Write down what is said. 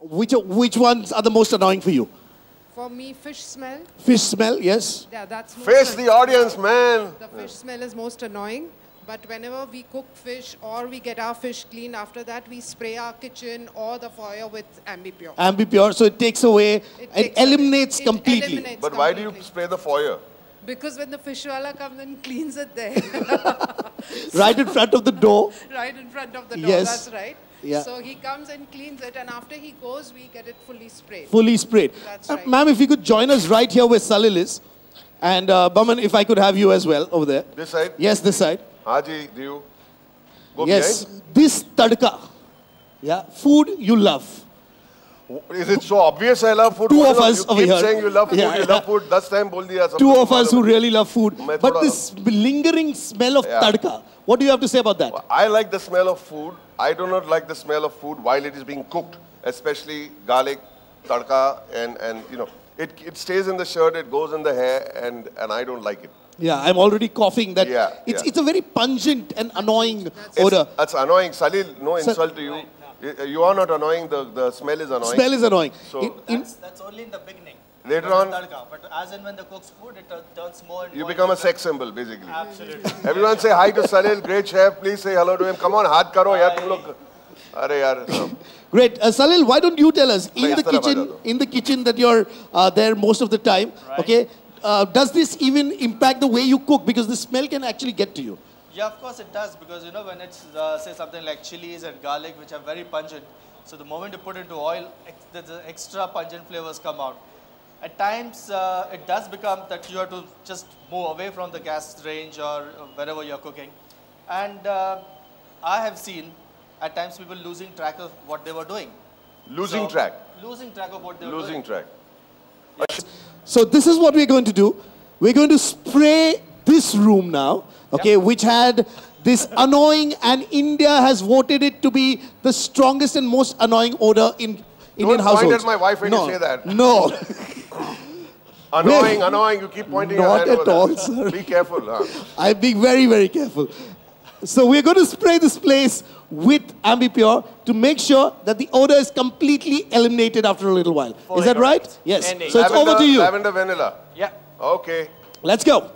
Which ones are the most annoying for you? For me, fish smell. Fish smell, yes. Yeah, that's Face the audience, man. The fish smell is most annoying. But whenever we cook fish or we get our fish cleaned, after that we spray our kitchen or the foyer with AmbiPure. AmbiPure, so it takes away, it eliminates completely. But why do you spray the foyer? Because when the fishwala comes and cleans it there. Right in front of the door. Right in front of the door, Yes. that's right. Yeah. So he comes and cleans it, and after he goes, we get it fully sprayed. Fully sprayed. That's right. Ma'am, if you could join us right here where Salil is. And Baman, if I could have you as well over there. This side? Yes, this side. Haji, do you go Yes, behind? this tadka. Yeah, food you love. Is it so obvious I love food? Two What of is it? us over You keep here. saying you love food, Yeah, you love food. That's time bol diya. Two of us who really love food. मैं But थोड़ा- this lingering smell of tadka, what do you have to say about that? I like the smell of food. I do not like the smell of food while it is being cooked, especially garlic, tadka, and you know, it stays in the shirt, it goes in the hair, and I don't like it. Yeah, I'm already coughing that. Yeah, it's a very pungent and annoying odor. That's annoying. Salil, no insult to you. You are not annoying, the smell is annoying. Smell is annoying. So That's only in the beginning. Later on, But as and when the cooks food, it turns more and you more. become a sex symbol, basically. Absolutely. Everyone say hi to Salil, great chef. Please say hello to him. Come on, haath karo, yaar, tum log. Arey yaar. Great. Salil, why don't you tell us, मैं इस तरफ आ जाता हूँ. in the kitchen that you're there most of the time, okay, does this even impact the way you cook? Because the smell can actually get to you. Yeah, of course it does, because you know when it's say something like chilies and garlic, which are very pungent, so the moment you put into oil, the extra pungent flavors come out. At times, it does become that you have to just move away from the gas range or wherever you're cooking. And I have seen at times people losing track of what they were doing. Losing track. Losing track of what they were Losing doing. track. So this is what we're going to do. We're going to spray this room now, okay, which had this annoying, and India has voted it to be the strongest and most annoying odor in Indian households. Don't point at my wife when you say that. No. Annoying, annoying. You keep pointing your Not hand at over all, there. sir. Be careful. Huh? I'm being very, very careful. So we're going to spray this place with AmbiPure to make sure that the odor is completely eliminated after a little while. Is that right? Yes. So it's over to you. Lavender vanilla. Yeah. Okay. Let's go.